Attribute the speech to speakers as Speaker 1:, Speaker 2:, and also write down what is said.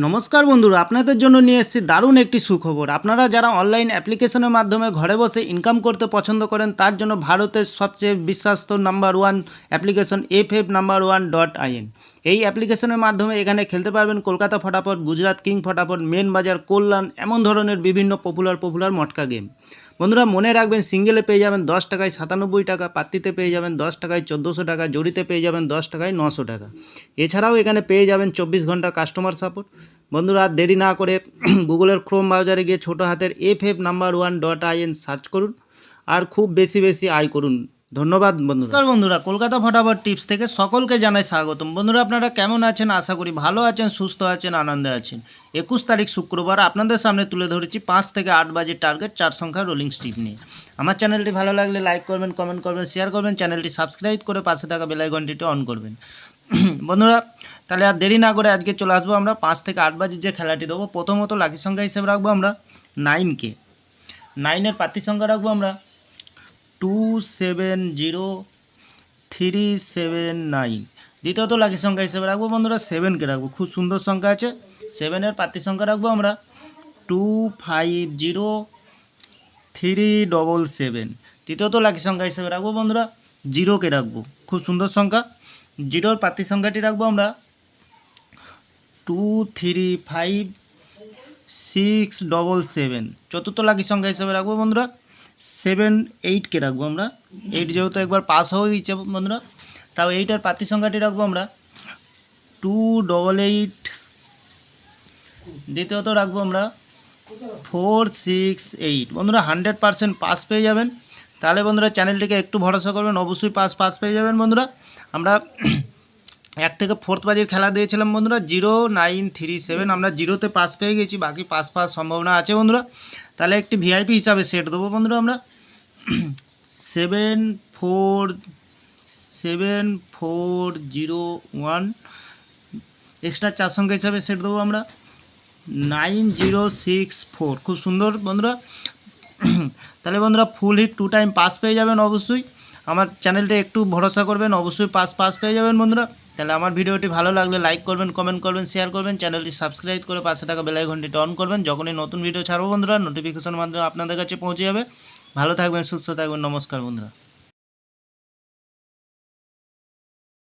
Speaker 1: নমস্কার বন্ধুরা, আপনাদের জন্য নিয়ে এসেছি দারুণ একটি সুখবর। আপনারা যারা অনলাইন অ্যাপ্লিকেশনের মাধ্যমে ঘরে বসে ইনকাম করতে পছন্দ করেন, তার জন্য ভারতের সবচেয়ে বিশ্বস্ত নাম্বার ওয়ান অ্যাপ্লিকেশন FF1.in। এই অ্যাপ্লিকেশনের মাধ্যমে এখানে খেলতে পারবেন কলকাতা ফটাফট, গুজরাট কিং ফটাফট, মেন বাজার, কল্যাণ, এমন ধরনের বিভিন্ন পপুলার মটকা গেম। বন্ধুরা মনে রাখবেন, সিঙ্গেলে পেয়ে যাবেন 10 টাকায় 97 টাকা, পাত্তিতে পেয়ে যাবেন 10 টাকায় 1400 টাকা, জড়িতে পেয়ে যাবেন 10 টাকায় 900 টাকা। এছাড়াও এখানে পেয়ে যাবেন 24 ঘন্টা কাস্টমার সাপোর্ট। বন্ধুরা আর দেরি না করে গুগলের ক্রোম ব্রাউজারে গিয়ে ছোটো হাতের FF1.in সার্চ করুন আর খুব বেশি আয় করুন। ধন্যবাদ বন্ধুরা। বন্ধুরা, কলকাতা ফটাফট টিপস থেকে সকলকে জানাই স্বাগতম। বন্ধুরা আপনারা কেমন আছেন? আশা করি ভালো আছেন, সুস্থ আছেন, আনন্দে আছেন। 21 তারিখ শুক্রবার আপনাদের সামনে তুলে ধরেছি 5 থেকে 8 বাজে টার্গেট 4 সংখ্যা রোলিং স্টিপ নিয়ে। আমার চ্যানেলটি ভালো লাগলে লাইক করবেন, কমেন্ট করবেন, শেয়ার করবেন, চ্যানেলটি সাবস্ক্রাইব করে পাশে থাকা বেল আইকনটিতে অন করবেন। বন্ধুরা তাহলে আর দেরি না করে আজকে চলে আসবো আমরা 5 থেকে 8 বাজে যে খেলাটি দেবো। প্রথমত লাকি সংখ্যা হিসেবে রাখবো আমরা 9কে। 9-এর পাতি সংখ্যা রাখবো আমরা 270379। দ্বিতীয়ত লাকি সংখ্যা হিসেবে রাখবো বন্ধুরা 7কে রাখবো, খুব সুন্দর সংখ্যা আছে। 7-এর পাতি সংখ্যা রাখবো আমরা 250377। তৃতীয়ত লাকি সংখ্যা হিসেবে রাখবো বন্ধুরা 0কে রাখবো, খুব সুন্দর সংখ্যা। 0-র পাতি সংখ্যাটি রাখবো আমরা 235677। চতুর্থ লাকি সংখ্যা হিসেবে রাখবো বন্ধুরা 78কে রাখবো আমরা। 8 যেহেতু একবার পাস হয়ে গেছে বন্ধুরা, তাও 8-এর পাতি সংখ্যাটি রাখবো আমরা 288। দ্বিতীয়ত রাখবো আমরা 468। বন্ধুরা 100% পাস পেয়ে যাবেন। তাহলে বন্ধুরা চ্যানেলটিকে একটু ভরসা করবেন, অবশ্যই পাস পেয়ে যাবেন বন্ধুরা। আমরা 1 থেকে 4th বাজির খেলা দিয়েছিলাম বন্ধুরা 0937, আমরা 0তে পাস পেয়ে গেছি, বাকি পাস পাওয়ার সম্ভাবনা আছে বন্ধুরা। তাহলে একটি ভিআইপি হিসাবে সেট দেবো বন্ধুরা আমরা 7401। এক্সট্রা 4 সংখ্যা হিসাবে সেট দেবো আমরা 9064। খুব সুন্দর বন্ধুরা। তাহলে বন্ধুরা ফুল হিট 2 টাইম পাস পেয়ে যাবেন অবশ্যই। আমার চ্যানেলটা একটু ভরসা করবেন, অবশ্যই পাস পেয়ে যাবেন বন্ধুরা। তাহলে আমার ভিডিওটি ভালো লাগলে লাইক করবেন, কমেন্ট করবেন, শেয়ার করবেন, চ্যানেলটি সাবস্ক্রাইব করে পাশে থাকা বেল আইকনটিতে অন করবেন। যখনই নতুন ভিডিও ছাড়বো বন্ধুরা নোটিফিকেশনের মাধ্যমে আপনাদের কাছে পৌঁছে যাবে। ভালো থাকবেন, সুস্থ থাকবেন। নমস্কার বন্ধুরা।